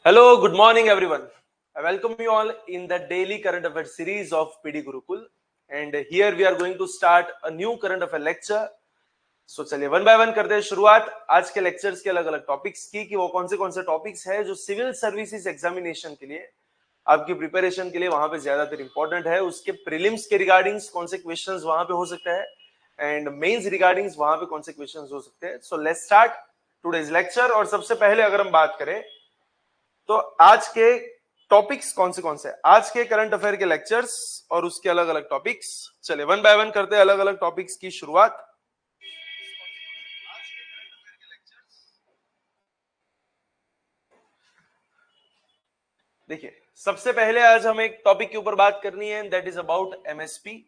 Hello, good morning, everyone. I welcome you all in the daily current affair series of PD Gurukul. And here we are going to start a new current affair lecture. So चलिए one by one करते हैं शुरुआत आज के lectures के अलग अलग topics की कि वो कौन से टॉपिक्स है जो सिविल सर्विसेज एग्जामिनेशन के लिए आपकी प्रिपरेशन के लिए वहां पे ज्यादातर इंपॉर्टेंट है। उसके प्रीलिम्स के रिगार्डिंग्स कौन से क्वेश्चंस वहां पे हो सकते हैं एंड मेंस रिगार्डिंग्स वहां पे कौन से क्वेश्चंस हो सकते हैं। So let's start today's lecture. और सबसे पहले अगर हम बात करें तो आज के टॉपिक्स कौन से आज के करंट अफेयर के लेक्चर्स और उसके अलग अलग टॉपिक्स। चलिए वन बाय वन करते हैं अलग अलग टॉपिक्स की शुरुआत। देखिए सबसे पहले आज हम एक टॉपिक के ऊपर बात करनी है, that is about MSP,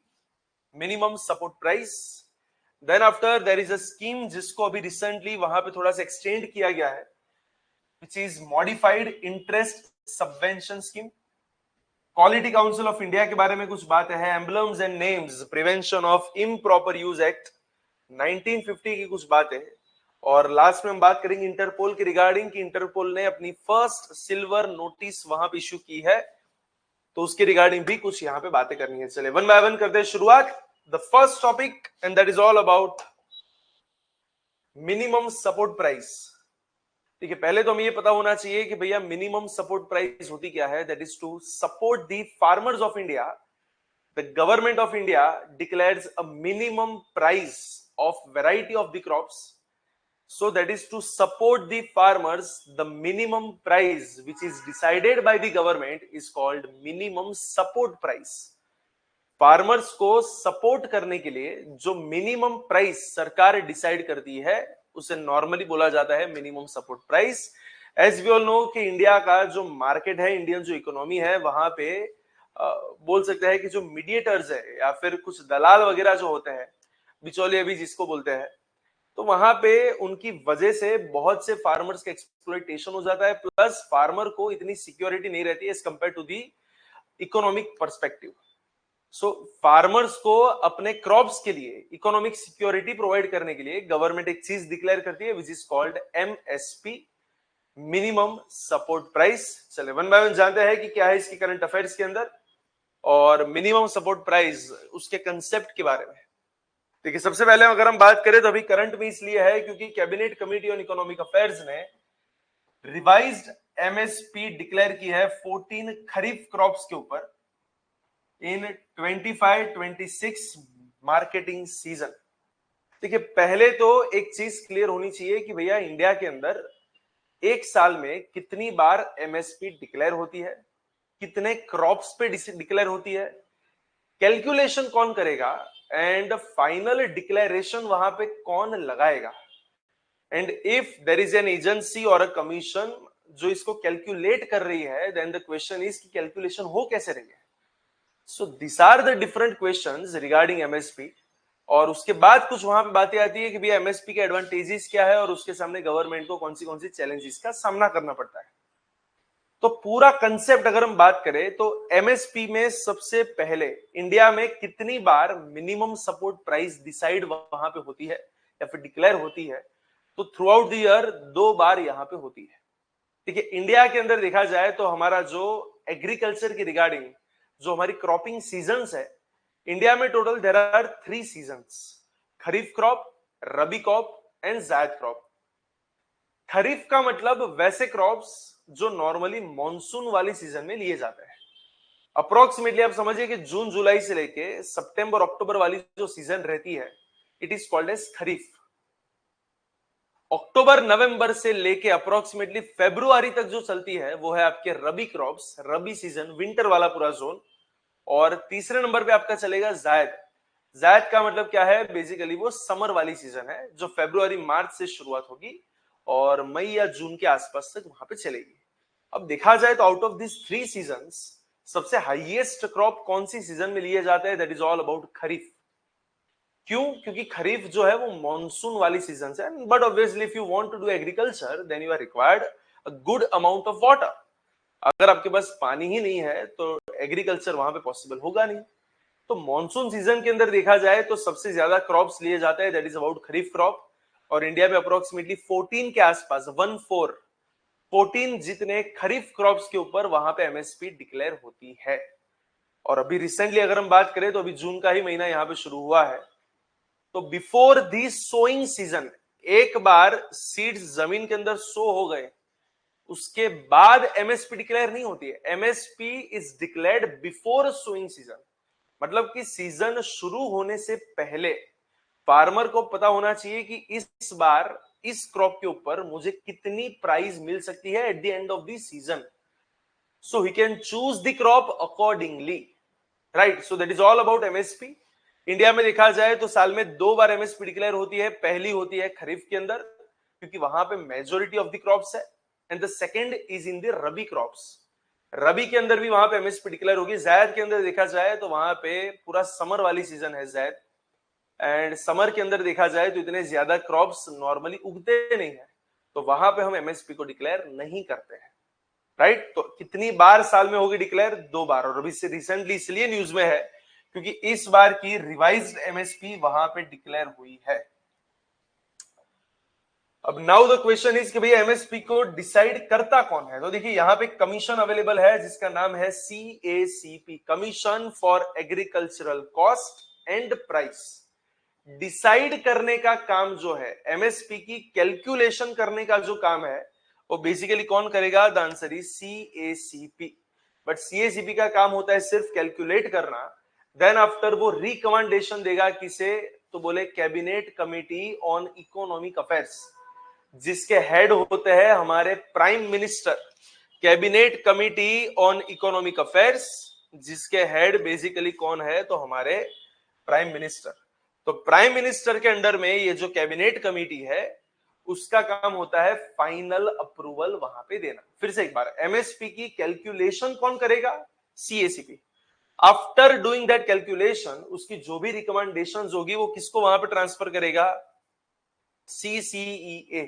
minimum support price. Then after there is a scheme जिसको अभी रिसेंटली वहां पे थोड़ा सा एक्सटेंड किया गया है, which is modified interest subvention scheme. Quality council of India के बारे में कुछ बातें हैं, emblems and names prevention of improper use act 1950 की कुछ बातें, और लास्ट में हम बात करेंगे इंटरपोल के रिगार्डिंग कि इंटरपोल ने अपनी फर्स्ट सिल्वर नोटिस वहां पे इश्यू की है, तो उसके रिगार्डिंग भी कुछ यहाँ पे बातें करनी है। चले वन बाय वन करते हैं शुरुआत। The first topic and that is all about minimum support price. ठीक है, पहले तो हमें ये पता होना चाहिए कि भैया मिनिमम सपोर्ट प्राइस होती क्या है। That is to support the farmers of India. The government of India declares a minimum price of variety of the crops, so that is to support the farmers. The minimum price which is decided by the government is called minimum support price. Farmers को support करने के लिए जो minimum price सरकार decide करती है उसे normally बोला जाता है minimum support price. As we all know कि इंडिया का जो मार्केट है, इंडियन जो इकोनॉमी है, वहां पे बोल सकते हैं कि जो मीडिएटर्स है या फिर कुछ दलाल वगैरह जो होते हैं, बिचौलिए भी जिसको बोलते हैं, तो वहां पे उनकी वजह से बहुत से फार्मर्स का एक्सप्लॉइटेशन हो जाता है, प्लस फार्मर को इतनी सिक्योरिटी नहीं रहती है as compare to the economic perspective. So farmers को अपने क्रॉप्स के लिए इकोनॉमिक सिक्योरिटी प्रोवाइड करने के लिए गवर्नमेंट एक चीज डिक्लेयर करती है which is called MSP, minimum support price. चले वन बाय वन जानते हैं कि क्या है इसकी करंट अफेयर्स के अंदर और मिनिमम सपोर्ट प्राइस उसके कंसेप्ट के बारे में। देखिए सबसे पहले अगर हम बात करें तो अभी करंट में इसलिए है क्योंकि cabinet committee on economic affairs ने रिवाइज्ड एमएसपी डिक्लेयर की है 14 खरीफ क्रॉप्स के ऊपर इन 25-26 मार्केटिंग सीजन। देखिए पहले तो एक चीज क्लियर होनी चाहिए कि भैया इंडिया के अंदर एक साल में कितनी बार एमएसपी डिक्लेयर होती है, कितने क्रॉप्स पे डिक्लेयर होती है, कैलकुलेशन कौन करेगा एंड फाइनल डिक्लेरेशन वहां पे कौन लगाएगा, and if there is an agency और अ कमीशन जो इसको कैलकुलेट कर रही है, देन द क्वेश्चन इज कि कैलकुलेशन हो कैसे रही है। So this are the different questions regarding MSP. और उसके बाद कुछ वहां पे बातें आती है कि भैया एमएसपी के एडवांटेजेस क्या है और उसके सामने गवर्नमेंट को कौन सी चैलेंजेस का सामना करना पड़ता है। तो पूरा कंसेप्ट अगर हम बात करें तो एमएसपी में सबसे पहले इंडिया में कितनी बार मिनिमम सपोर्ट प्राइस डिसाइड वहां पे होती है या फिर डिक्लेयर होती है, तो थ्रू आउट द ईयर 2 बार यहां पे होती है। ठीक है, इंडिया के अंदर देखा जाए तो हमारा जो एग्रीकल्चर की रिगार्डिंग जो हमारी क्रॉपिंग सीजन्स है, इंडिया में total there are 3 seasons, kharif crop, rabi crop and zaid crop. Kharif का मतलब वैसे क्रॉप्स जो नॉर्मली मॉनसून वाली सीजन में लिए जाते हैं। अप्रोक्सीमेटली आप समझिए कि जून जुलाई से लेके सितंबर अक्टूबर वाली जो सीजन रहती है, इट इज कॉल्ड एज खरीफ। अक्टूबर नवंबर से लेके अप्रोक्सीमेटली फरवरी तक जो चलती है वो है आपके रबी क्रॉप्स, रबी सीजन, विंटर वाला पूरा जोन। और तीसरे नंबर पे आपका चलेगा जायद। जायद का मतलब क्या है, बेसिकली वो समर वाली सीजन है जो फरवरी मार्च से शुरुआत होगी और मई या जून के आसपास तक वहां पे चलेगी। अब देखा जाए तो आउट ऑफ दिस 3 सीजन्स सबसे हाईएस्ट क्रॉप कौन सी सीजन में लिए जाते हैं, दैट इज ऑल अबाउट खरीफ। क्यों? क्योंकि खरीफ जो है वो मॉनसून वाली सीजन है, but obviously if you want to do agriculture then you are required a good amount of water. अगर आपके पास पानी ही नहीं है तो एग्रीकल्चर वहां पे पॉसिबल होगा नहीं। तो मॉनसून सीजन के अंदर देखा जाए तो सबसे ज्यादा क्रॉप्स लिए जाते हैं, that is about kharif crop. और इंडिया में अप्रोक्सीमेटली 14 के आसपास 14 14 जितने खरीफ क्रॉप्स के ऊपर वहां पे एमएसपी डिक्लेयर होती है। और अभी रिसेंटली अगर हम बात करें तो अभी जून का ही महीना यहां पे शुरू हुआ है, तो बिफोर दी सोइंग सीजन, एक बार सीड्स जमीन के अंदर सो हो गए उसके बाद एमएसपी डिक्लेयर नहीं होती है। MSP is declared before sowing season, मतलब कि सीजन शुरू होने से पहले फार्मर को पता होना चाहिए कि इस बार इस क्रॉप के ऊपर मुझे कितनी प्राइस मिल सकती है at the end of the season, so he can choose the crop accordingly, right. So that is all about MSP. India में देखा जाए तो साल में 2 बार एमएसपी डिक्लेयर होती है। पहली होती है खरीफ के अंदर, क्योंकि वहां पे मेजोरिटी ऑफ द क्रॉप्स है, and the second is in the rabi crops. Rabi के अंदर भी वहां पे एमएसपी डिक्लेयर होगी। जायद के अंदर देखा जाए तो वहां पे पूरा समर वाली सीजन है जायद, एंड समर के अंदर देखा जाए तो इतने ज्यादा क्रॉप्स नॉर्मली उगते नहीं है, तो वहां पे हम एमएसपी को डिक्लेयर नहीं करते हैं, राइट। तो कितनी बार साल में होगी डिक्लेयर? 2 बार। और अभी से रिसेंटली इसलिए न्यूज में है क्योंकि इस बार की रिवाइज्ड एमएसपी वहां पे डिक्लेयर हुई है। अब नाउ द क्वेश्चन इज कि भैया एमएसपी को डिसाइड करता कौन है? तो देखिए यहां पे कमीशन अवेलेबल है जिसका नाम है CACP, commission for agricultural cost and price. Decide करने का काम जो है, एमएसपी की कैलकुलेशन करने का जो काम है, वो बेसिकली कौन करेगा? The answer is CACP। But CACP का काम होता है सिर्फ कैलकुलेट करना, देन आफ्टर वो रिकमेंडेशन देगा किसे? तो बोले cabinet committee on economic affairs, जिसके हेड होते हैं हमारे prime minister. Cabinet committee on economic affairs, जिसके हेड बेसिकली कौन है? तो हमारे प्राइम मिनिस्टर। तो प्राइम मिनिस्टर के अंडर में ये जो कैबिनेट कमिटी है उसका काम होता है फाइनल अप्रूवल वहां पे देना। फिर से एक बार, एमएसपी की कैलकुलेशन कौन करेगा? CACP। After doing that calculation उसकी जो भी रिकमेंडेशंस होगी वो किसको वहां पे ट्रांसफर करेगा? CCEA।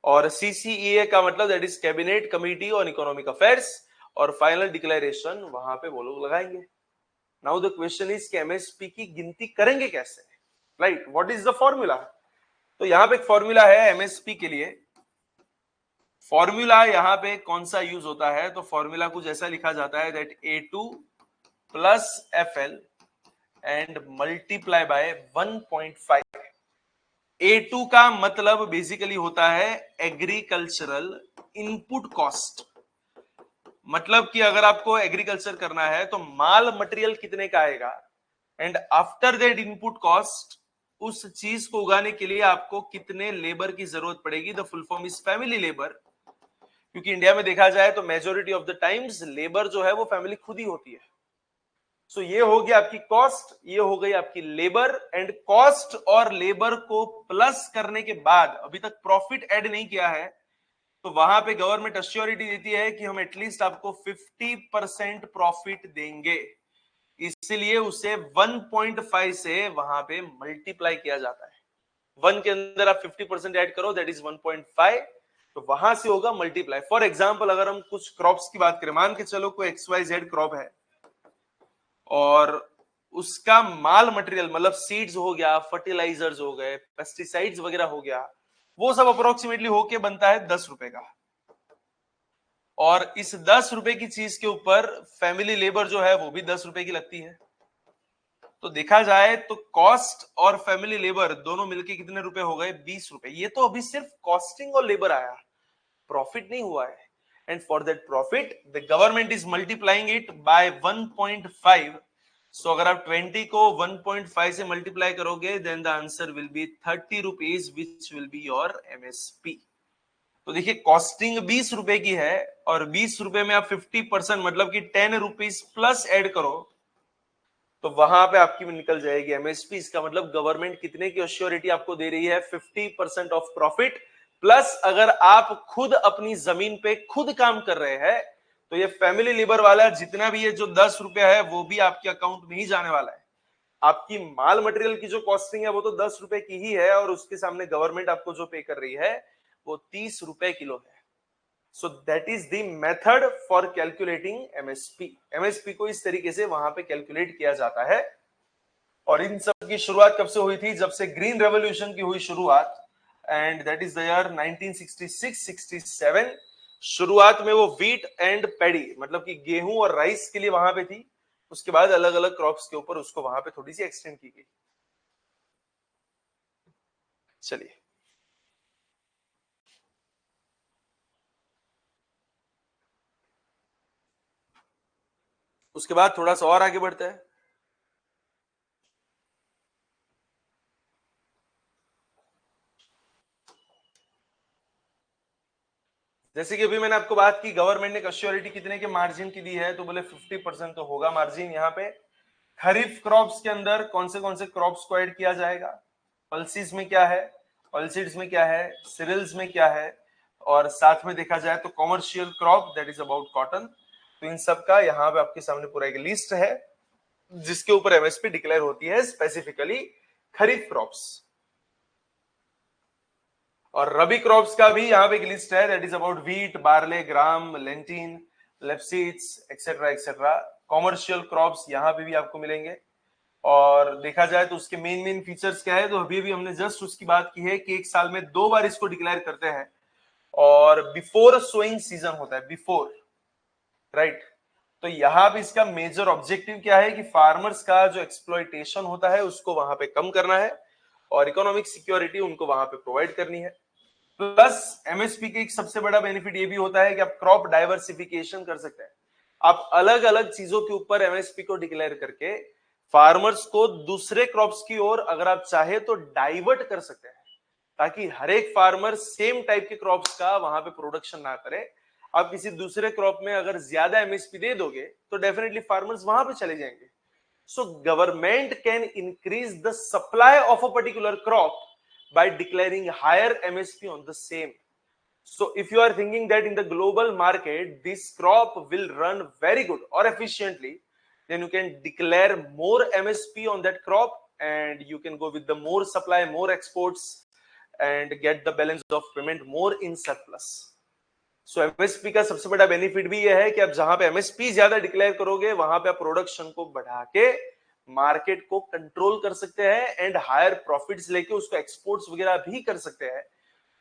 और CCEA का मतलब that is cabinet committee on economic affairs, और फाइनल डिक्लेरेशन वहां पे वो लोग लगाएंगे। नाउ द क्वेश्चन इज कि एमएसपी की गिनती करेंगे कैसे, right? What is the formula? तो यहां पे एक फॉर्मूला है एमएसपी के लिए। फॉर्मूला यहां पे कौन सा यूज होता है? तो फॉर्मूला कुछ ऐसा लिखा जाता है that A2 plus FL and multiply by 1.5। A2 का मतलब बेसिकली होता है एग्रीकल्चरल इनपुट कॉस्ट, मतलब कि अगर आपको एग्रीकल्चर करना है तो माल मटेरियल कितने का आएगा, and after that input cost उस चीज को उगाने के लिए आपको कितने लेबर की जरूरत पड़ेगी। The full form is family labour, क्योंकि इंडिया में देखा जाए तो majority of the times labour जो है वो फैमिली खुद ही होती है। सो ये हो गया आपकी कॉस्ट, ये हो गई आपकी लेबर, एंड कॉस्ट और लेबर को प्लस करने के बाद अभी तक प्रॉफिट ऐड नहीं किया है, तो वहां पे गवर्नमेंट अश्योरिटी देती है कि हम एटलीस्ट आपको 50% प्रॉफिट देंगे, इसलिए उसे 1.5 से वहां पे मल्टीप्लाई किया जाता है। 1 के अंदर आप 50% ऐड करो, दैट इज 1.5, तो वहां से होगा मल्टीप्लाई। फॉर एग्जाम्पल अगर हम कुछ क्रॉप्स की बात करें, मान के चलो कोई XYZ क्रॉप है और उसका माल मटेरियल मतलब सीड्स हो गया, फर्टिलाइजर्स हो गए, पेस्टिसाइड्स वगैरह हो गया, वो सब अप्रोक्सीमेटली होके बनता है 10 रुपए का। और इस 10 रुपए की चीज के ऊपर फैमिली लेबर जो है वो भी 10 रुपए की लगती है। तो देखा जाए तो कॉस्ट और फैमिली लेबर दोनों मिलके कितने रुपए हो गए? 20 रुपए। ये तो अभी सिर्फ कॉस्टिंग और लेबर आया, प्रॉफिट नहीं हुआ है। And for that profit the government is multiplying it by 1.5। So अगर आप 20 को 1.5 से मल्टीप्लाई करोगे then the answer will be 30 rupees, which will be your MSP. तो देखिए कॉस्टिंग 20 रुपए की है और 20 रुपए में आप 50% मतलब कि 10 रुपीज प्लस ऐड करो तो वहां पे आपकी निकल जाएगी एमएसपी। इसका मतलब गवर्नमेंट कितने की अश्योरिटी आपको दे रही है? 50% ऑफ प्रॉफिट प्लस अगर आप खुद अपनी जमीन पे खुद काम कर रहे हैं तो ये फैमिली लेबर वाला जितना भी है जो 10 रुपया है वो भी आपके अकाउंट में ही जाने वाला है। आपकी माल मटेरियल की जो कॉस्टिंग है वो तो 10 रुपए की ही है और उसके सामने गवर्नमेंट आपको जो पे कर रही है वो 30 रुपए किलो है। सो that is the method for calculating MSP. MSP को इस तरीके से वहां पे कैलकुलेट किया जाता है। और इन सब की शुरुआत कब से हुई थी? जब से ग्रीन रेवोल्यूशन की हुई शुरुआत, and that is the year 1966-67। शुरुआत में वो व्हीट एंड पैडी मतलब कि गेहूं और राइस के लिए वहां पे थी, उसके बाद अलग अलग क्रॉप्स के ऊपर उसको वहां पे थोड़ी सी एक्सटेंड की गई। चलिए उसके बाद थोड़ा सा और आगे बढ़ते हैं। जैसे कि अभी मैंने आपको बात की गवर्नमेंट ने कश्योरिटी कितने के मार्जिन की दी है, तो बोले 50% तो होगा मार्जिन। यहाँ पे खरीफ क्रॉप्स के अंदर कौन से क्रॉप्स को ऐड किया जाएगा, पल्सीज में क्या है, ऑयलसीड्स में क्या है, सिरिल्स में क्या है, और साथ में देखा जाए तो commercial crop that is about cotton. तो इन सब का यहाँ पे आपके सामने पूरा एक लिस्ट है जिसके ऊपर एमएसपी डिक्लेयर होती है, स्पेसिफिकली खरीफ क्रॉप्स। और रबी क्रॉप्स का भी यहाँ पे एक लिस्ट है that is about wheat, barley, gram, lentil, rapeseeds etcetera etcetera. Commercial crops यहाँ पे भी आपको मिलेंगे। और देखा जाए तो उसके मेन मेन फीचर्स क्या है, तो अभी अभी हमने जस्ट उसकी बात की है कि एक साल में 2 बार इसको डिक्लेयर करते हैं और बिफोर सोइंग सीजन होता है, बिफोर, राइट। तो यहाँ पे इसका मेजर ऑब्जेक्टिव क्या है कि फार्मर्स का जो एक्सप्लॉइटेशन होता है उसको वहां पे कम करना है और इकोनॉमिक सिक्योरिटी उनको वहां पे प्रोवाइड करनी है। प्लस एमएसपी के एक सबसे बड़ा बेनिफिट ये भी होता है कि आप क्रॉप डाइवर्सिफिकेशन कर सकते हैं। आप अलग अलग चीजों के ऊपर एमएसपी को डिक्लेयर करके फार्मर्स को दूसरे क्रॉप्स की ओर अगर आप चाहे तो डाइवर्ट कर सकते हैं, ताकि हर एक फार्मर सेम टाइप के क्रॉप्स का वहां पे प्रोडक्शन ना करे। आप किसी दूसरे क्रॉप में अगर ज्यादा एमएसपी दे दोगे तो डेफिनेटली फार्मर्स वहां पे चले जाएंगे। So government can increase the supply of a particular crop by declaring higher MSP on the same. So if you are thinking that in the global market this crop will run very good or efficiently, then you can declare more MSP on that crop and you can go with the more supply, more exports and get the balance of payment more in surplus. So MSP का सबसे बड़ा benefit भी यह है कि आप जहां पे एमएसपी ज्यादा डिक्लेयर करोगे वहां पे आप प्रोडक्शन को बढ़ा के मार्केट को कंट्रोल कर सकते हैं एंड हायर प्रॉफिट्स लेके उसको एक्सपोर्ट्स वगैरह भी कर सकते हैं,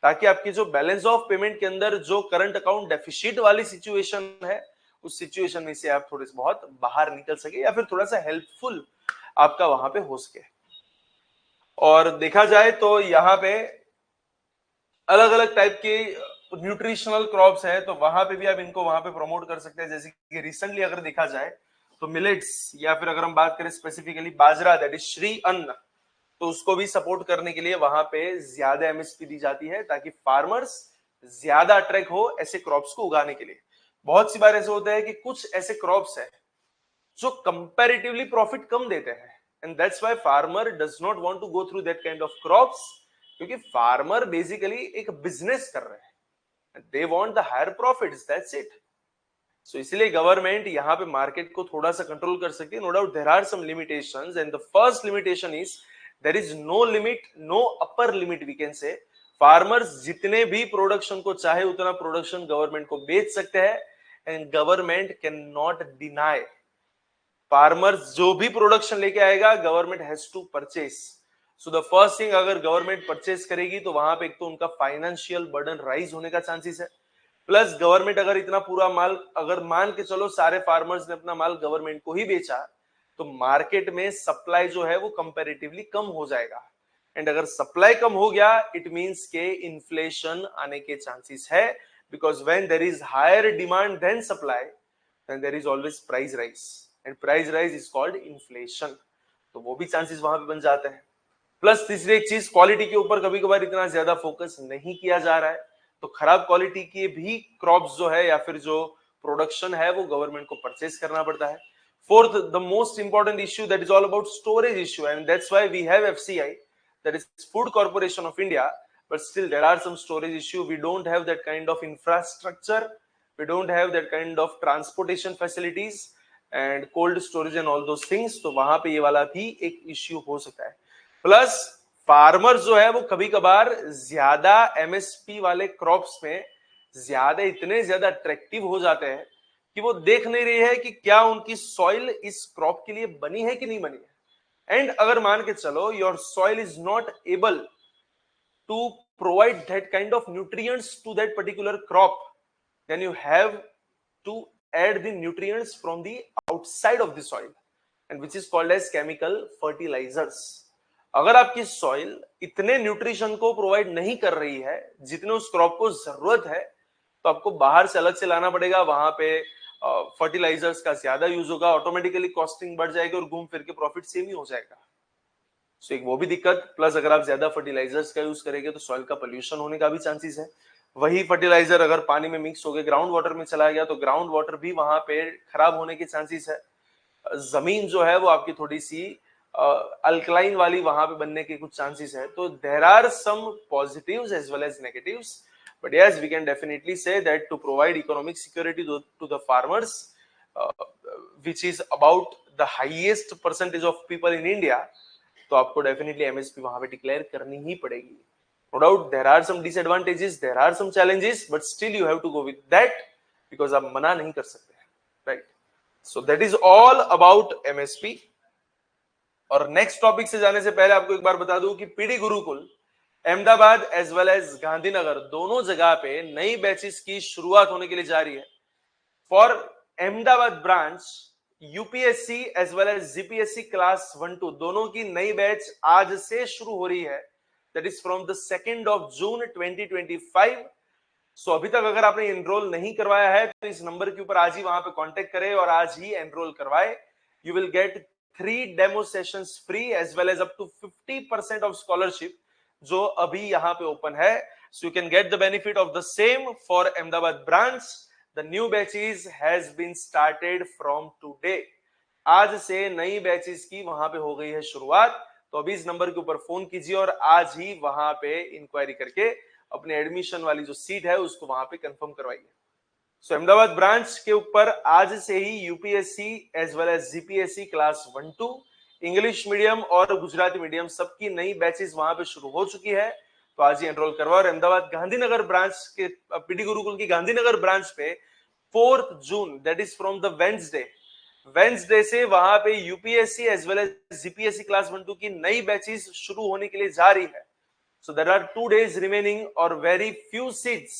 ताकि आपकी जो बैलेंस ऑफ पेमेंट के अंदर जो करंट अकाउंट डेफिसिट वाली सिचुएशन है उस सिचुएशन में से आप थोड़े से बहुत बाहर निकल सके या फिर थोड़ा सा हेल्पफुल आपका वहां पे हो सके। और देखा जाए तो यहाँ पे अलग अलग टाइप के न्यूट्रिशनल क्रॉप्स है, तो वहां पे भी आप इनको वहां पे प्रमोट कर सकते हैं। जैसे कि रिसेंटली अगर देखा जाए तो मिलेट्स या फिर अगर हम बात करें specifically bajra that is Shri अन्न, तो उसको भी सपोर्ट करने के लिए वहां पे ज्यादा एमएसपी दी जाती है ताकि फार्मर्स ज्यादा अट्रैक्ट हो ऐसे क्रॉप्स को उगाने के लिए। बहुत सी बार ऐसे होता है कि कुछ ऐसे क्रॉप्स है जो कंपैरेटिवली प्रॉफिट कम देते हैं and that's why farmer does not want to go through that kind of crops, क्योंकि फार्मर बेसिकली एक बिजनेस कर रहे हैं, they want the higher profits, that's it. So इसलिए गवर्नमेंट यहाँ पे मार्केट को थोड़ा सा कंट्रोल कर सकती है। No doubt there are some limitations and the first limitation is there is no limit, no upper limit we can say. Farmers जितने भी प्रोडक्शन को चाहे उतना प्रोडक्शन गवर्नमेंट को बेच सकते हैं and government can not deny. Farmers जो भी प्रोडक्शन लेके आएगा government has to purchase. So the first thing, अगर गवर्नमेंट परचेस करेगी तो वहां पे एक तो उनका फाइनेंशियल बर्डन राइज होने का चांसेस है। प्लस गवर्नमेंट अगर इतना पूरा माल, अगर मान के चलो सारे फार्मर्स ने अपना माल गवर्नमेंट को ही बेचा, तो मार्केट में सप्लाई जो है वो कंपैरेटिवली कम हो जाएगा एंड अगर सप्लाई कम हो गया इट मींस के इन्फ्लेशन आने के चांसेस है, because when there is higher demand then supply then there is always price rise and price rise is called inflation. तो वो भी चांसेस वहां पे बन जाते हैं। प्लस तीसरी एक चीज, क्वालिटी के ऊपर कभी कभार इतना ज्यादा फोकस नहीं किया जा रहा है, तो खराब क्वालिटी के भी क्रॉप्स जो है या फिर जो प्रोडक्शन है वो गवर्नमेंट को परचेस करना पड़ता है। Fourth, the most important issue that is all about storage issue and that's why we have FCI, that is Food Corporation of India, but still there are some storage issue. We don't have that kind of infrastructure, we don't have that kind of transportation facilities and cold storage and all those things, तो वहां पे ये वाला भी एक issue हो सकता है। प्लस फार्मर जो है वो कभी कभार ज्यादा एमएसपी वाले क्रॉप्स में ज्यादा इतने ज्यादा अट्रैक्टिव हो जाते हैं कि वो देख नहीं रही है कि क्या उनकी सॉइल इस क्रॉप के लिए बनी है कि नहीं बनी है। एंड अगर मान के चलो your soil is not able to provide that kind of nutrients to that particular crop, then you have to add the nutrients from the outside of the soil and which is called as chemical fertilizers. अगर आपकी soil इतने nutrition को provide नहीं कर रही है जितने उस क्रॉप को जरूरत है, तो आपको बाहर से अलग से लाना पड़ेगा, वहां पे फर्टिलाइजर्स का ज्यादा यूज होगा, ऑटोमेटिकली कॉस्टिंग बढ़ जाएगी और घूम फिर के प्रॉफिट सेम ही हो जाएगा। सो एक वो भी दिक्कत, प्लस अगर आप ज्यादा फर्टिलाइजर्स का यूज करेंगे तो सॉइल का पोल्यूशन होने का भी चांसेस है। वही फर्टिलाइजर अगर पानी में मिक्स हो गए ग्राउंड वाटर में चला गया तो ग्राउंड वाटर भी वहां पे खराब होने के चांसेस है। जमीन जो है वो आपकी थोड़ी सी अल्कलाइन वाली वहां पे बनने के कुछ चांसेस है। तो there are some positives as well as negatives, but yes we can definitely say that to provide economic security to the farmers which is about the highest percentage of people in India, तो आपको definitely MSP वहां पे declare करनी ही पड़ेगी। No doubt there are some disadvantages, there are some challenges, but still you have to go with that because आप मना नहीं कर सकते, right. So that is all about MSP. और नेक्स्ट टॉपिक से जाने से पहले आपको एक बार बता दूं कि PD Gurukul Ahmedabad as well as Gandhinagar दोनों जगह पे नई बैचेस की शुरुआत होने के लिए जा रही है। For Ahmedabad branch UPSC as well as GPSC class 1-2 दोनों की नई बैच आज से शुरू हो रही है, that is from the 2nd of June 2025। सो अभी तक अगर आपने एनरोल नहीं करवाया है तो इस नंबर के ऊपर आज ही वहां पे कांटेक्ट करें और आज ही एनरोल करवाए। You will get 3 demo sessions free as well as up to 50% of scholarship जो अभी यहाँ पे ओपन है। So you can get the benefit of the same for Ahmedabad branch. The new batches has been started from today. आज से नई batches की वहां पे हो गई है शुरुआत। तो अभी इस नंबर के ऊपर फोन कीजिए और आज ही वहां पे इंक्वायरी करके अपने एडमिशन वाली जो सीट है उसको वहां पे कंफर्म करवाइए। सो अहमदाबाद ब्रांच के ऊपर आज से ही UPSC as well as GPSC class 1-2 English medium और गुजराती मीडियम सबकी नई बैचेस वहां पे शुरू हो चुकी है, तो आज ही एनरोल करवाओ। और अहमदाबाद गांधीनगर ब्रांच के पीडी गुरुकुल की गांधीनगर ब्रांच पे 4th June that is from the Wednesday से वहां पे UPSC as well as GPSC class 1-2 की नई बैचेस शुरू होने के लिए जा रही है। So there are 2 days remaining और very few seats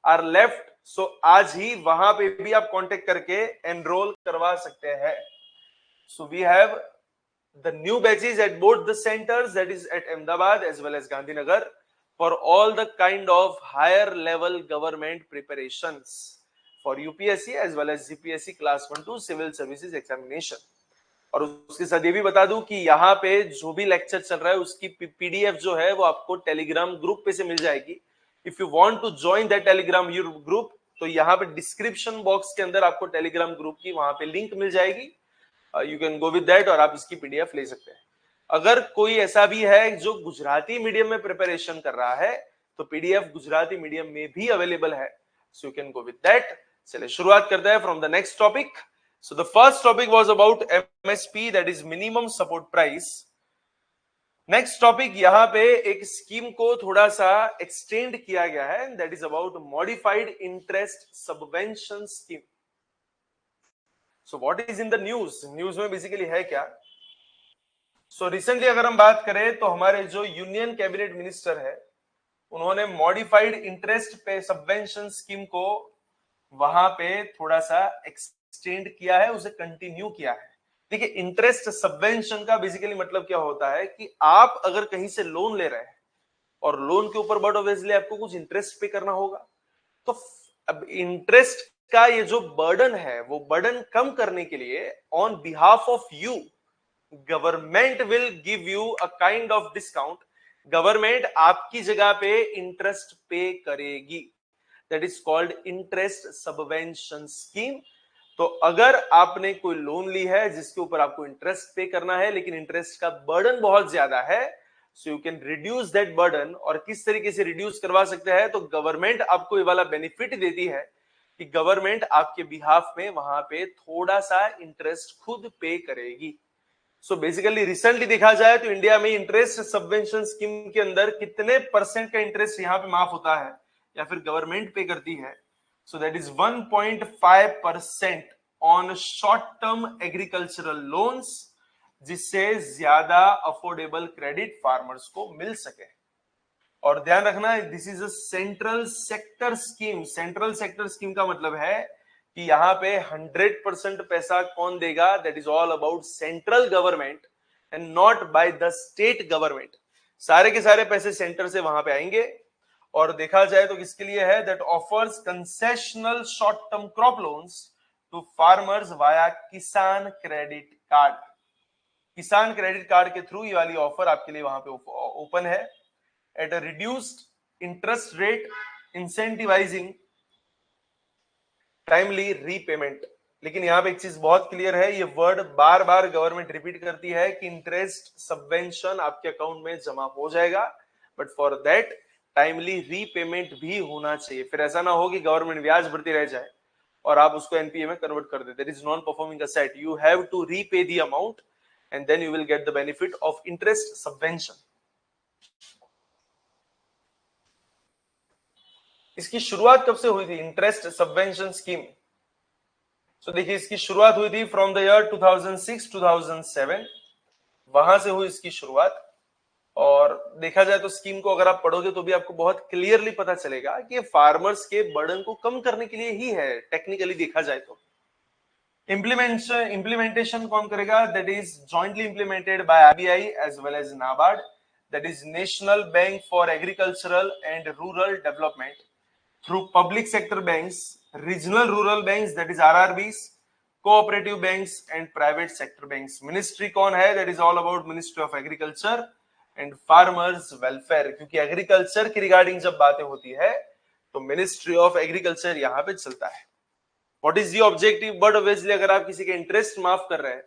are left. So आज ही वहां पे भी आप कांटेक्ट करके एनरोल करवा सकते हैं। So we have the new batches at both the centres that is at Ahmedabad as well as Gandhinagar for all the kind of higher level government preparations for UPSC as well as GPSC class 1-2 civil services examination. और उसके साथ ये भी बता दूं कि यहाँ पे जो भी लेक्चर चल रहा है उसकी पीडीएफ जो है वो आपको टेलीग्राम ग्रुप पे से मिल जाएगी। If you want to join that Telegram group तो यहाँ पे डिस्क्रिप्शन बॉक्स के अंदर आपको टेलीग्राम ग्रुप की वहां पे लिंक मिल जाएगी। You can go with that और आप इसकी पीडीएफ ले सकते हैं। अगर कोई ऐसा भी है जो गुजराती मीडियम में प्रिपरेशन कर रहा है तो पीडीएफ गुजराती मीडियम में भी अवेलेबल है, so you can go with that. चलिए शुरुआत करते हैं from the next topic. So the first topic was about MSP, that is minimum support price. Next topic यहाँ पे एक स्कीम को थोड़ा सा एक्सटेंड किया गया है, that is about modified interest subvention scheme. So what is in the news? News में बेसिकली है क्या? So recently अगर हम बात करें तो हमारे जो यूनियन कैबिनेट मिनिस्टर है उन्होंने मॉडिफाइड इंटरेस्ट पे सबवेंशन स्कीम को वहां पे थोड़ा सा एक्सटेंड किया है, उसे कंटिन्यू किया है। देखिए इंटरेस्ट सबवेंशन का बेसिकली मतलब क्या होता है कि आप अगर कहीं से लोन ले रहे हैं और लोन के ऊपर बट ऑब्वियसली आपको कुछ इंटरेस्ट पे करना होगा, तो अब इंटरेस्ट का ये जो बर्डन है वो बर्डन कम करने के लिए on behalf of you government will give you a kind of discount. Government आपकी जगह पे इंटरेस्ट पे करेगी, that is called interest subvention scheme. तो अगर आपने कोई लोन ली है जिसके ऊपर आपको इंटरेस्ट पे करना है लेकिन इंटरेस्ट का बर्डन बहुत ज्यादा है, so you can reduce that burden. और किस तरीके से रिड्यूस करवा सकते हैं, तो गवर्नमेंट आपको ये वाला बेनिफिट देती है कि गवर्नमेंट आपके बिहाफ में वहां पे थोड़ा सा इंटरेस्ट खुद पे करेगी। सो बेसिकली रिसेंटली देखा जाए तो इंडिया में इंटरेस्ट सबवेंशन स्कीम के अंदर कितने परसेंट का इंटरेस्ट यहाँ पे माफ होता है या फिर गवर्नमेंट पे करती है, so that is 1.5% on short term agricultural loans, जिससे ज्यादा अफोर्डेबल क्रेडिट फार्मर्स को मिल सके। और ध्यान रखना this is a central sector scheme. Central sector scheme का मतलब है कि यहाँ पे 100% पैसा कौन देगा, that is all about central government and not by the state government. सारे के सारे पैसे सेंटर से वहां पे आएंगे। और देखा जाए तो किसके लिए है, that offers concessional short term crop loans to farmers via Kisan credit card. Kisan credit card के थ्रू ये वाली ऑफर आपके लिए वहां पे ओपन है at a reduced interest rate, incentivising timely repayment. लेकिन यहां पे एक चीज बहुत क्लियर है, ये वर्ड बार बार गवर्नमेंट रिपीट करती है कि इंटरेस्ट सबवेंशन आपके अकाउंट में जमा हो जाएगा, but for that timely repayment भी होना चाहिए। फिर ऐसा ना हो कि गवर्नमेंट ब्याज भरती रह जाए और आप उसको एनपीए में कन्वर्ट कर दे। That is non performing asset, you have to repay the amount and then you will get the benefit of interest subvention. इसकी शुरुआत कब से हुई थी, इंटरेस्ट सबवेंशन स्कीम? तो देखिए इसकी शुरुआत हुई थी फ्रॉम द ईयर 2006-2007, वहां से हुई इसकी शुरुआत। और देखा जाए तो स्कीम को अगर आप पढ़ोगे तो भी आपको बहुत क्लियरली पता चलेगा कि ये फार्मर्स के बर्डन को कम करने के लिए ही है, टेक्निकली देखा जाए तो। इंप्लीमेंटेशन कौन करेगा, that is jointly implemented by RBI as well as NABARD, that is National Bank for Agricultural and Rural Development, through public sector banks, regional rural banks that is RRBs, cooperative banks and private sector banks. Ministry कौन है, that is all about Ministry of Agriculture and Farmers Welfare, क्योंकि agriculture की regarding जब बातें होती है तो ministry of agriculture यहाँ पे चलता है। What is the objective, but obviously अगर आप किसी के इंटरेस्ट माफ कर रहे हैं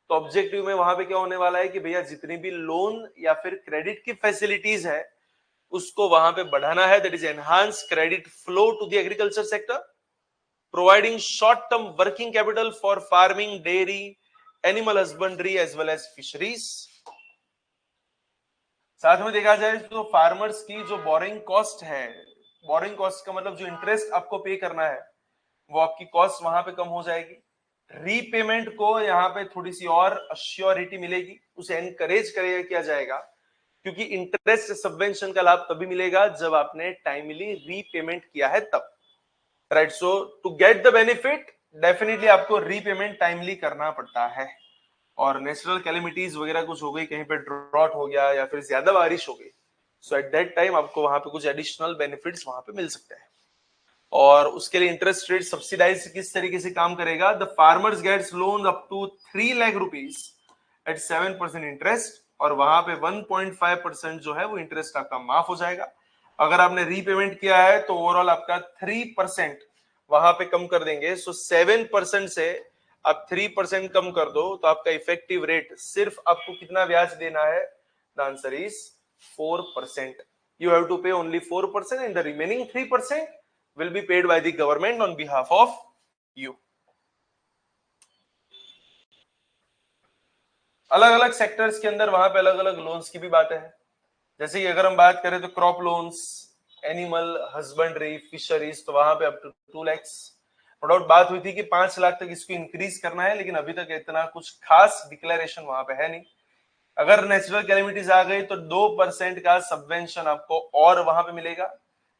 तो ऑब्जेक्टिव में वहां पे क्या होने वाला है कि भैया जितनी भी लोन या फिर क्रेडिट की फैसिलिटीज है उसको वहां पे बढ़ाना है। That is enhance credit flow to the agriculture sector, providing short term working capital for farming, dairy, animal husbandry as well as fisheries. साथ में देखा जाए तो फार्मर्स की जो बोरिंग कॉस्ट है, बोरिंग कॉस्ट का मतलब जो इंटरेस्ट आपको पे करना है वो आपकी कॉस्ट वहां पे कम हो जाएगी। रीपेमेंट को यहाँ पे थोड़ी सी और अश्योरिटी मिलेगी, उसे एनकरेज किया जाएगा, क्योंकि इंटरेस्ट सबवेंशन का लाभ तभी मिलेगा जब आपने टाइमली रीपेमेंट किया है तब, right. So to get the benefit definitely आपको रीपेमेंट टाइमली करना पड़ता है। और नेचुरल कैलेमिटीज वगैरह कुछ हो गई, कहीं पे ड्रॉट हो गया या फिर ज्यादा बारिश हो गई, सो एट दैट टाइम आपको वहां पे कुछ एडिशनल बेनिफिट्स वहां पे मिल सकते हैं। और उसके लिए इंटरेस्ट रेट सब्सिडाइज किस तरीके से काम करेगा, the farmers gets loan up to 3 lakh rupees at 7% interest, और वहां पे 1.5% जो है वो इंटरेस्ट आपका माफ हो जाएगा। अगर आपने रीपेमेंट किया है तो ओवरऑल आपका 3% वहां पे कम कर देंगे। सो 7% से आप 3% कम कर दो तो आपका इफेक्टिव रेट सिर्फ आपको कितना ब्याज देना है, the answer is 4%। You have to pay only 4% and the remaining 3% will be paid by the government on behalf of you. अलग अलग सेक्टर्स के अंदर वहां पे अलग अलग लोन्स की भी बातें हैं। जैसे कि अगर हम बात करें तो crop loans, animal husbandry, fisheries, तो वहां पे up to 2 lakh. No doubt बात हुई थी कि 5 लाख तक इसको इंक्रीज करना है, लेकिन अभी तक इतना कुछ खास डिक्लेरेशन वहां पे है नहीं। अगर नेचुरल कैलेमिटीज आ गई तो 2% का सबवेंशन आपको और वहां पे मिलेगा।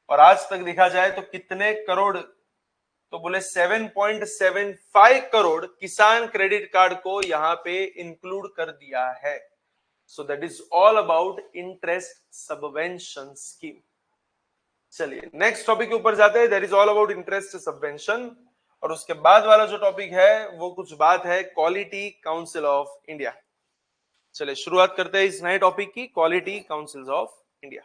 और आज तक देखा जाए तो कितने करोड़, तो बोले 7.75 करोड़ किसान क्रेडिट कार्ड को यहां पे इंक्लूड कर दिया है। सो that is all about interest subvention scheme. चलिए नेक्स्ट टॉपिक के ऊपर जाते हैं, that is all about interest subvention. और उसके बाद वाला जो टॉपिक है वो कुछ बात है क्वालिटी काउंसिल ऑफ इंडिया। चलिए शुरुआत करते हैं इस नए टॉपिक की, क्वालिटी काउंसिल ऑफ इंडिया।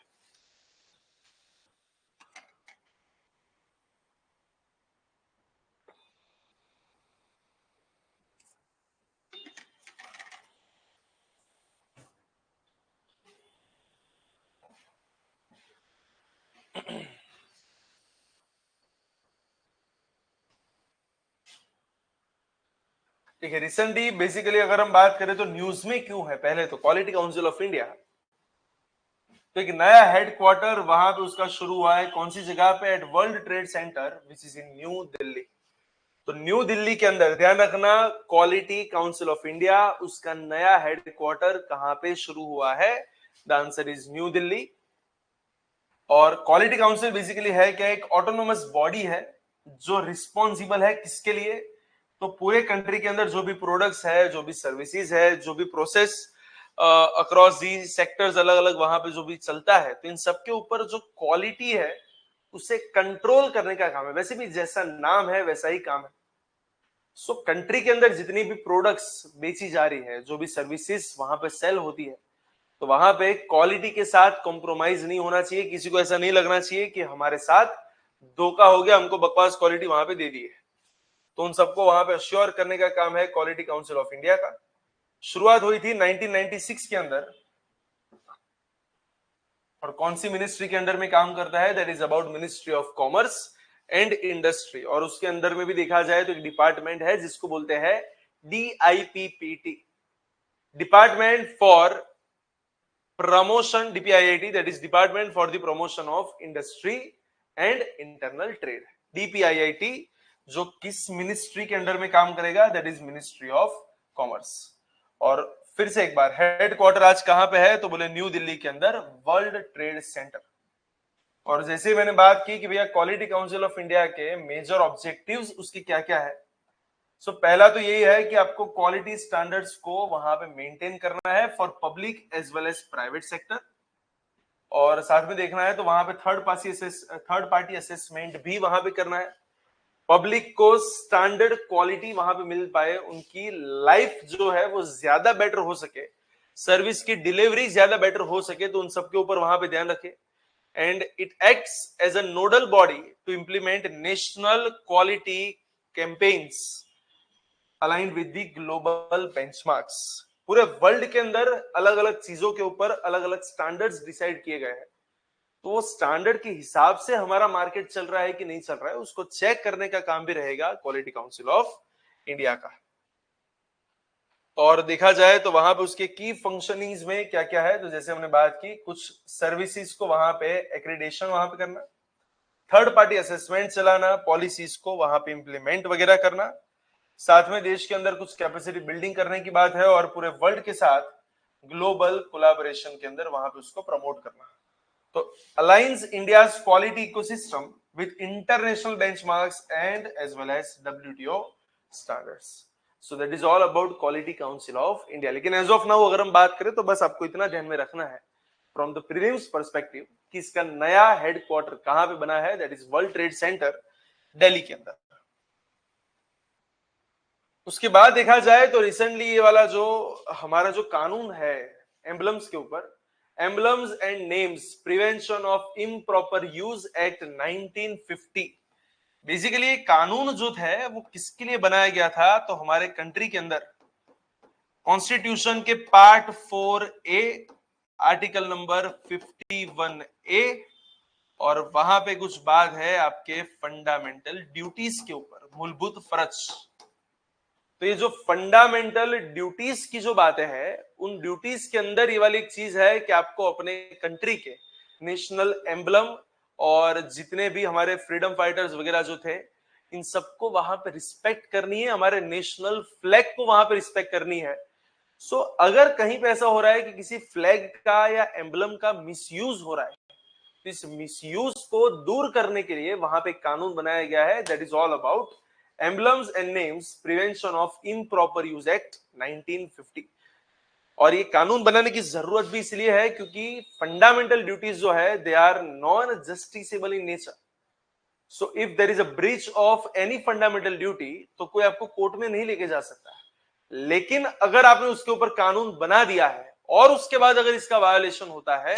ठीक है, रिसेंटली बेसिकली अगर हम बात करें तो न्यूज में क्यों है, पहले तो क्वालिटी काउंसिल ऑफ इंडिया, तो एक नया हेडक्वार्टर वहां पे उसका शुरू हुआ है। कौन सी जगह पे, at World Trade Centre which is in New Delhi. तो न्यू दिल्ली के अंदर ध्यान रखना, क्वालिटी काउंसिल ऑफ इंडिया, उसका नया हेडक्वार्टर कहां पे शुरू हुआ है, the answer is new Delhi. और क्वालिटी काउंसिल बेसिकली है क्या, एक ऑटोनोमस बॉडी है जो रिस्पॉन्सिबल है किसके लिए, तो पूरे कंट्री के अंदर जो भी प्रोडक्ट्स है, जो भी सर्विसेज है, जो भी प्रोसेस अक्रॉस दी सेक्टर्स अलग अलग वहां पे जो भी चलता है, तो इन सब के ऊपर जो क्वालिटी है उसे कंट्रोल करने का काम है। वैसे भी जैसा नाम है वैसा ही काम है। सो कंट्री के अंदर जितनी भी प्रोडक्ट्स बेची जा रही है, जो भी सर्विसेज वहां पे सेल होती है, तो वहां पे क्वालिटी के साथ कॉम्प्रोमाइज नहीं होना चाहिए। किसी को ऐसा नहीं लगना चाहिए कि हमारे साथ धोखा हो गया, हमको बकवास क्वालिटी वहां पे दे दी है। तो उन सबको वहां पे अश्योर करने का काम है क्वालिटी काउंसिल ऑफ इंडिया का। शुरुआत हुई थी 1996 के अंदर, और कौन सी मिनिस्ट्री के अंडर में काम करता है, that is about ministry of commerce and industry. और उसके अंदर में भी देखा जाए तो एक डिपार्टमेंट है जिसको बोलते हैं DIPPT, department for promotion, DPIIT, that is department for the promotion of industry and internal trade. DPIIT जो किस मिनिस्ट्री के अंडर में काम करेगा, that is ministry of commerce. और फिर से एक बार, हेडक्वार्टर आज कहां पे है, तो बोले न्यू दिल्ली के अंदर, वर्ल्ड ट्रेड सेंटर। और जैसे मैंने बात की कि भैया क्वालिटी काउंसिल ऑफ इंडिया के मेजर ऑब्जेक्टिव्स उसकी क्या क्या है, सो पहला तो यही है कि आपको क्वालिटी स्टैंडर्ड्स को वहां पे मेंटेन करना है for public as well as private sector. और साथ में देखना है तो वहां पे थर्ड पार्टी असेसमेंट भी वहां पे करना है। पब्लिक को स्टैंडर्ड क्वालिटी वहां पे मिल पाए, उनकी लाइफ जो है वो ज्यादा बेटर हो सके, सर्विस की डिलीवरी ज्यादा बेटर हो सके, तो उन सबके ऊपर वहां पे ध्यान रखे। And it acts as a nodal body to implement national quality campaigns aligned with the global benchmarks. पूरे वर्ल्ड के अंदर अलग अलग चीजों के ऊपर अलग अलग स्टैंडर्ड्स डिसाइड किए गए हैं, तो वो स्टैंडर्ड के हिसाब से हमारा मार्केट चल रहा है कि नहीं चल रहा है, उसको चेक करने का काम भी रहेगा क्वालिटी काउंसिल ऑफ इंडिया का। और देखा जाए तो वहां पे उसके की फंक्शनिंग्स में क्या क्या है, तो जैसे हमने बात की, कुछ सर्विसेज को वहां पे एक्रेडिटेशन वहां पे करना, थर्ड पार्टी असेसमेंट चलाना, पॉलिसीज को वहां पे इंप्लीमेंट वगैरह करना, साथ में देश के अंदर कुछ कैपेसिटी बिल्डिंग करने की बात है, और पूरे वर्ल्ड के साथ ग्लोबल कोलैबोरेशन के अंदर वहां पे उसको प्रमोट करना। तो aligns India's quality ecosystem with international benchmarks and as well as WTO standards. So that is all about Quality Council of India. लेकिन as of now अगर हम बात करें तो बस आपको इतना ध्यान में रखना है from the prelims perspective कि इसका नया हेडक्वार्टर कहां पे बना है, that is World Trade Center Delhi के अंदर। उसके बाद देखा जाए तो रिसेंटली ये वाला जो हमारा जो कानून है एम्बलम्स के ऊपर, emblems and names prevention of improper use act 1950, basically कानून जो है वो किसके लिए बनाया गया था, तो हमारे कंट्री के अंदर कॉन्स्टिट्यूशन के part 4A article number 51A, और वहां पे कुछ बात है आपके फंडामेंटल ड्यूटीज के ऊपर, मूलभूत फर्ज। तो ये जो फंडामेंटल ड्यूटीज की जो बातें हैं, उन ड्यूटीज के अंदर ये वाली एक चीज है कि आपको अपने कंट्री के नेशनल एम्बलम और जितने भी हमारे फ्रीडम फाइटर्स वगैरह जो थे, इन सबको वहां पे रिस्पेक्ट करनी है, हमारे नेशनल फ्लैग को वहां पे रिस्पेक्ट करनी है। सो अगर कहीं पे ऐसा हो रहा है कि किसी फ्लैग का या एम्बलम का मिसयूज हो रहा है, तो इस मिसयूज को दूर करने के लिए वहां पे कानून बनाया गया है, that is all about emblems and names prevention of improper use act 1950। और ये कानून बनाने की जरूरत भी इसलिए है क्योंकि फंडामेंटल ड्यूटीज जो है they are non justiciable in nature. So if there is a breach of any fundamental duty, तो कोई आपको कोर्ट में नहीं लेके जा सकता। लेकिन अगर आपने उसके ऊपर कानून बना दिया है और उसके बाद अगर इसका वायोलेशन होता है,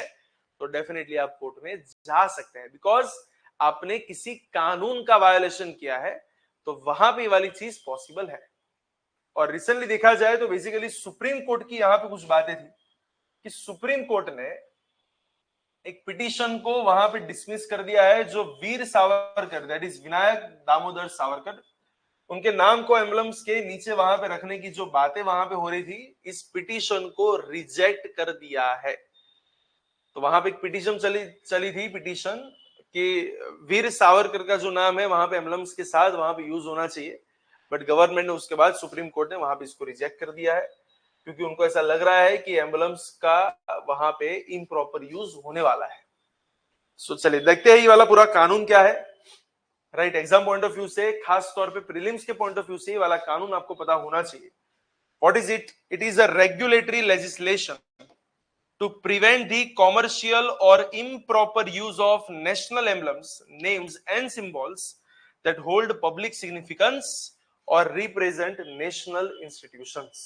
तो डेफिनेटली आप कोर्ट में जा सकते हैं, बिकॉज आपने किसी कानून का वायोलेशन किया है, तो वहां पे वाली चीज पॉसिबल है। और रिसेंटली देखा जाए तो बेसिकली सुप्रीम कोर्ट की यहां पे कुछ बातें थी कि सुप्रीम कोर्ट ने एक पिटीशन को वहां पे डिसमिस कर दिया है, जो वीर सावरकर, दैट इज विनायक दामोदर सावरकर, उनके नाम को एम्बलम्स के नीचे वहां पे रखने की जो बातें वहां पे हो रही थी, इस पिटीशन को रिजेक्ट कर दिया है। तो वहां पे एक पिटीशन चली थी पिटीशन कि वीर सावरकर का जो नाम है वहां पे एम्बलम्स के साथ वहां पे यूज होना चाहिए, बट गवर्नमेंट ने उसके बाद सुप्रीम कोर्ट ने वहां पे इसको रिजेक्ट कर दिया है, क्योंकि उनको ऐसा लग रहा है कि एम्बलम्स का वहां पे इम्प्रॉपर यूज होने वाला है। सो चलिए देखते हैं ये वाला पूरा कानून क्या है। Right, exam point of view से, खास तौर पे प्रीलिम्स के पॉइंट ऑफ व्यू से ये वाला कानून आपको पता होना चाहिए। What is it? It is a regulatory legislation to prevent the commercial or improper use of national emblems, names and symbols that hold public significance or represent national institutions।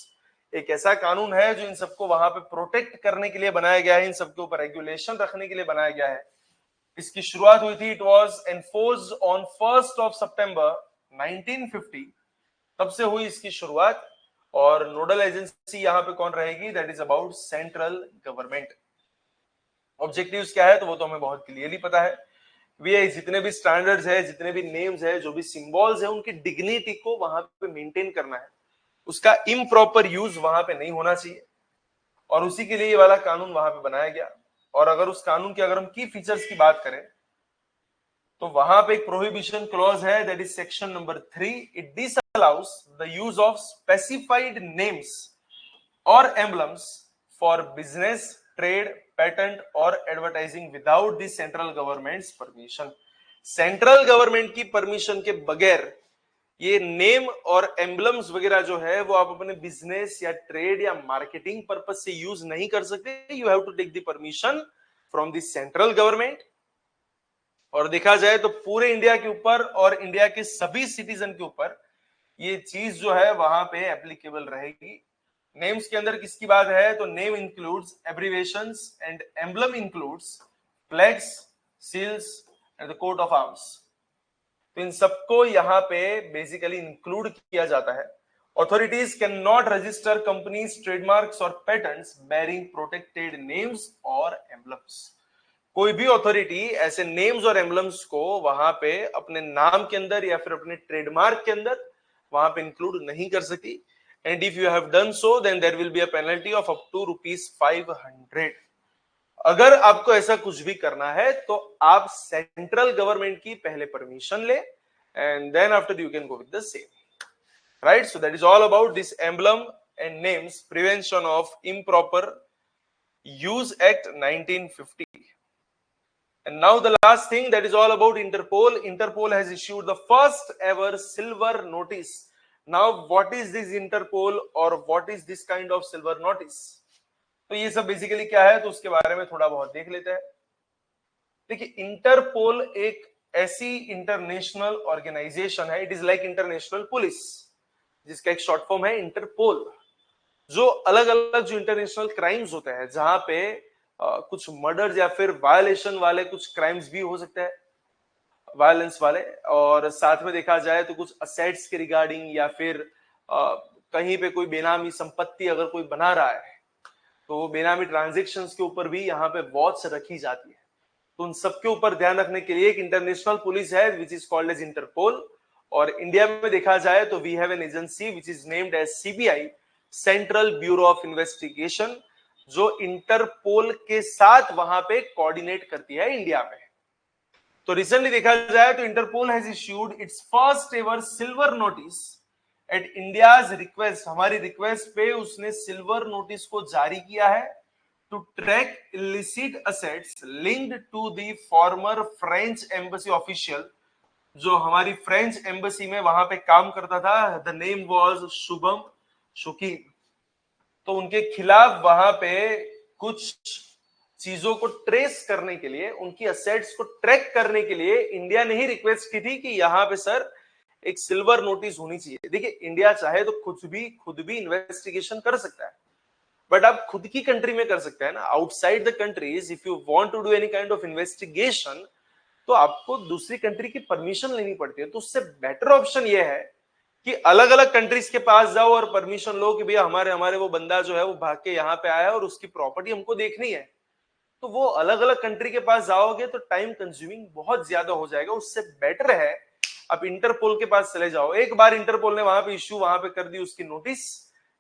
एक ऐसा कानून है जो इन सबको वहां पे प्रोटेक्ट करने के लिए बनाया गया है, इन सबके ऊपर रेगुलेशन रखने के लिए बनाया गया है। इसकी शुरुआत हुई थी, it was enforced on 1st of September 1950, तब से हुई इसकी शुरुआत। और नोडल एजेंसी यहां पे कौन रहेगी? That is about central government. Objectives क्या है तो वो तो हमें बहुत क्लियरली पता है। वी जितने भी स्टैंडर्ड्स है, जितने भी नेम्स है, जो भी सिंबल्स है, उनकी डिग्निटी को वहां पे मेंटेन करना है, उसका इम्प्रॉपर यूज वहां पे नहीं होना चाहिए, और उसी के लिए ये वाला कानून वहां पे बनाया गया। और अगर उस कानून के अगर हम की फीचर्स की बात करें तो वहां पे एक प्रोहिबिशन क्लॉज है, that is section number 3। It disallows the use of specified names और emblems for business, trade, patent और advertising without the central government's permission. Central government की परमिशन के बगैर ये नेम और एम्बलम्स वगैरह जो है वो आप अपने बिजनेस या ट्रेड या मार्केटिंग पर्पस से यूज नहीं कर सकते। You have to take the permission from the central government. और देखा जाए तो पूरे इंडिया के ऊपर और इंडिया के सभी सिटीजन के ऊपर ये चीज जो है वहां पे एप्लीकेबल रहेगी। नेम्स के अंदर किसकी बात है तो name includes abbreviations and emblem includes flags, seals and the coat of arms. तो इन सबको यहाँ पे बेसिकली इंक्लूड किया जाता है। Authorities can not register companies, trademarks और पेटेंट्स बेयरिंग प्रोटेक्टेड नेम्स और एम्बलम्स। कोई भी अथॉरिटी ऐसे नेम्स और एम्बलम्स को वहां पे अपने नाम के अंदर या फिर अपने ट्रेडमार्क के अंदर वहां पे इंक्लूड नहीं कर सकती। And if you have done so then there will be a penalty of up to ₹500। अगर आपको ऐसा कुछ भी करना है तो आप सेंट्रल गवर्नमेंट की पहले परमिशन ले, and then after you can go with the same. Right, so that is all about this emblem and names prevention of improper use act 1950। And now the last thing, that is all about Interpol. Interpol has issued the first ever silver notice. Now what is this Interpol or what is this kind of silver notice? तो ये सब basically क्या है तो उसके बारे में थोड़ा बहुत देख लेते हैं। देखिए, इंटरपोल एक ऐसी इंटरनेशनल ऑर्गेनाइजेशन है, it is like international police, जिसका एक शॉर्ट फॉर्म है इंटरपोल। जो अलग अलग जो इंटरनेशनल क्राइम्स होते हैं, जहां पे कुछ मर्डर या फिर वायलेशन वाले कुछ क्राइम्स भी हो सकते हैं, वायलेंस वाले, और साथ में देखा जाए तो कुछ असेट्स के रिगार्डिंग या फिर कहीं पे कोई बेनामी संपत्ति अगर कोई बना रहा है तो वो बेनामी ट्रांजैक्शंस के ऊपर भी यहाँ पे वॉच रखी जाती है। तो उन सबके ऊपर ध्यान रखने के लिए एक इंटरनेशनल पुलिस है which is called as Interpol. और इंडिया में देखा जाए तो we have an agency which is named as CBI, central bureau of investigation, जो इंटरपोल के साथ वहां पे कोऑर्डिनेट करती है इंडिया में। तो रिसेंटली देखा जाए तो Interpol has issued its first ever silver notice at India's request. हमारी रिक्वेस्ट पे उसने सिल्वर नोटिस को जारी किया है to track illicit assets linked to the former French embassy official, जो हमारी फ्रेंच एम्बेसी में वहां पे काम करता था। The name was Shubham Shukeen. तो उनके खिलाफ वहां पे कुछ चीजों को ट्रेस करने के लिए, उनकी असेट्स को ट्रैक करने के लिए इंडिया ने ही रिक्वेस्ट की थी कि यहाँ पे सर एक सिल्वर नोटिस होनी चाहिए। देखिए, इंडिया चाहे तो खुद भी इन्वेस्टिगेशन कर सकता है, बट आप खुद की कंट्री में कर सकते हैं ना। Outside the countries if you want to do any kind of investigation तो आपको दूसरी कंट्री की परमिशन लेनी पड़ती है। तो उससे बेटर ऑप्शन ये है कि अलग अलग कंट्रीज के पास जाओ और परमिशन लो कि भैया हमारे वो बंदा जो है वो भाग के यहाँ पे आया और उसकी प्रॉपर्टी हमको देखनी है। तो वो अलग अलग कंट्री के पास जाओगे तो टाइम कंज्यूमिंग बहुत ज्यादा हो जाएगा। उससे बेटर है आप इंटरपोल के पास चले जाओ। एक बार इंटरपोल ने वहां पे इश्यू वहां पे कर दी उसकी नोटिस,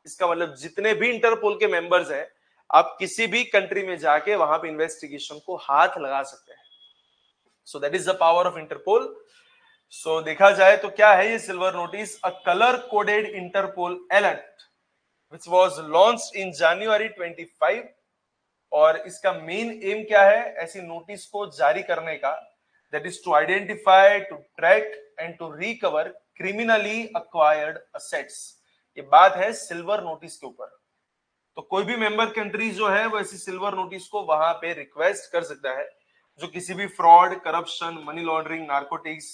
इसका मतलब जितने भी इंटरपोल के मेंबर्स हैं, आप किसी भी कंट्री में जाके वहां पे इन्वेस्टिगेशन को हाथ लगा सकते हैं। So that is the power of Interpol. So देखा जाए तो क्या है ये silver notice? A colour coded Interpol alert which was launched in January 25 और इसका मेन एम क्या है ऐसी नोटिस को जारी करने का, that is to identify, to track and to recover criminally acquired assets. ये बात है सिल्वर नोटिस के ऊपर। तो कोई भी मेंबर कंट्री जो है वो ऐसी सिल्वर नोटिस को वहां पे रिक्वेस्ट कर सकता है, जो किसी भी fraud, corruption, money laundering, narcotics,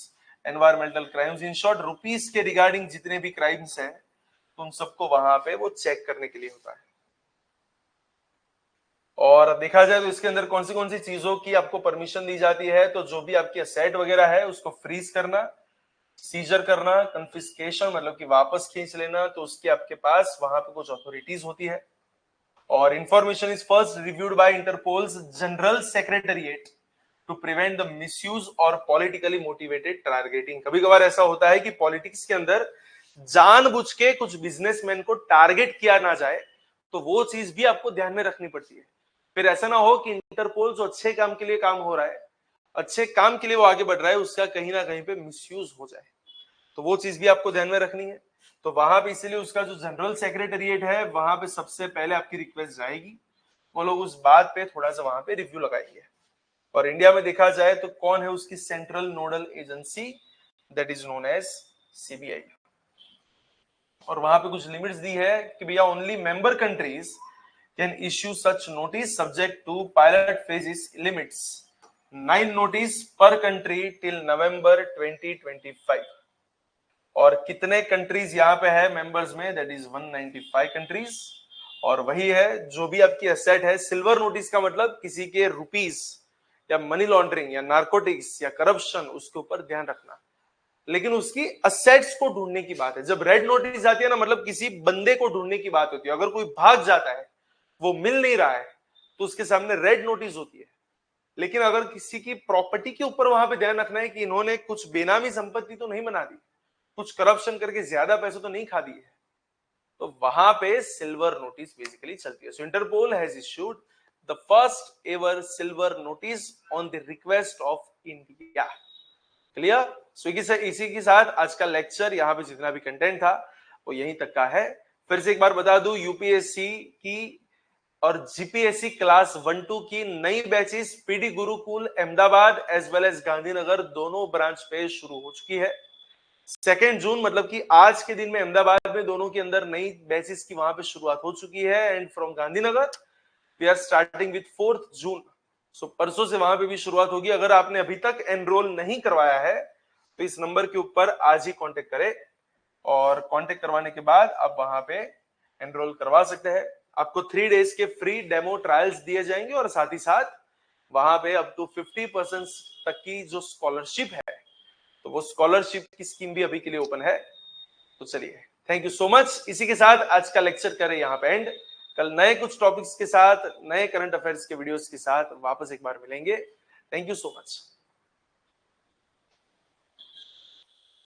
environmental crimes, in short rupees के रिगार्डिंग जितने भी क्राइम्स हैं, तो उन सबको वहां पे वो चेक करने के लिए होता है। और देखा जाए तो इसके अंदर कौन सी चीजों की आपको परमिशन दी जाती है, तो जो भी आपकी असेट वगैरह है उसको फ्रीज करना, सीजर करना, कंफिस्केशन मतलब कि वापस खींच लेना, तो उसकी आपके पास वहां पे कुछ अथॉरिटीज होती है। और information is first reviewed by Interpol's general secretariat to prevent the misuse और पॉलिटिकली मोटिवेटेड टारगेटिंग। कभी कभार ऐसा होता है कि पॉलिटिक्स के अंदर जानबूझ के कुछ बिजनेसमैन को टारगेट किया ना जाए, तो वो चीज भी आपको ध्यान में रखनी पड़ती है। फिर ऐसा ना हो कि इंटरपोल जो अच्छे काम के लिए काम हो रहा है, अच्छे काम के लिए वो आगे बढ़ रहा है, उसका कहीं ना कहीं पे मिसयूज हो जाए, तो वो चीज भी आपको ध्यान में रखनी है। तो वहां पे इसीलिए उसका जो जनरल सेक्रेटरिएट है वहां पे सबसे पहले आपकी रिक्वेस्ट जाएगी, वो लोग उस बात पे थोड़ा सा वहां पे रिव्यू लगाएंगे। और इंडिया में देखा जाए तो कौन है उसकी central nodal agency, that is known as CBI. और वहां पे कुछ लिमिट्स दी है कि भैया only member countries can issue such notice subject to pilot phases limits, 9 notice per country till November 2025। और कितने कंट्रीज यहाँ पे है मेंबर्स में, दैट इज 195 कंट्रीज। और वही है जो भी आपकी एसेट है, सिल्वर नोटिस का मतलब किसी के रुपीस या मनी लॉन्ड्रिंग या नार्कोटिक्स या करप्शन, उसके ऊपर ध्यान रखना, लेकिन उसकी असेट्स को ढूंढने की बात है। जब रेड नोटिस आती है ना, मतलब किसी बंदे को ढूंढने की बात होती है। अगर कोई भाग जाता है, वो मिल नहीं रहा है, तो उसके सामने रेड नोटिस होती है। लेकिन अगर किसी की प्रॉपर्टी के ऊपर वहां पे ध्यान रखना है कि इन्होंने कुछ बेनामी संपत्ति तो नहीं बना दी, कुछ करप्शन करके ज्यादा पैसे तो नहीं खा दिए, तो वहां पे सिल्वर नोटिस बेसिकली चलती है। So Interpol has issued the first ever silver notice on the request of India. Clear? So इसी के साथ आज का लेक्चर, यहाँ पे जितना भी कंटेंट था वो यहीं तक का है। फिर से एक बार बता दूं, यूपीएससी की और जीपीएससी क्लास 1-2 की नई batches PD Gurukul Ahmedabad as well as Gandhinagar दोनों ब्रांच पे शुरू हो चुकी है। 2 जून मतलब कि आज के दिन में अहमदाबाद में दोनों के अंदर नई बैचेस की वहां पे शुरुआत हो चुकी है। And from Gandhinagar we are starting with 4 June. सो परसों से वहां पे भी शुरुआत होगी। अगर आपने अभी तक एनरोल नहीं करवाया है तो इस नंबर के ऊपर आज ही कांटेक्ट करें, और कांटेक्ट करवाने के बाद आप वहां पे एनरोल करवा सकते हैं। आपको 3 डेज के फ्री डेमो ट्रायल्स दिए जाएंगे, और साथ ही साथ वहां पे अप टू 50% तक की जो स्कॉलरशिप है, तो वो स्कॉलरशिप की स्कीम भी अभी के लिए ओपन है। तो चलिए, थैंक यू सो मच। इसी के साथ आज का लेक्चर करें यहाँ पे एंड। कल नए कुछ टॉपिक्स के साथ, नए करंट अफेयर्स के वीडियोस के साथ वापस एक बार मिलेंगे। Thank you so much.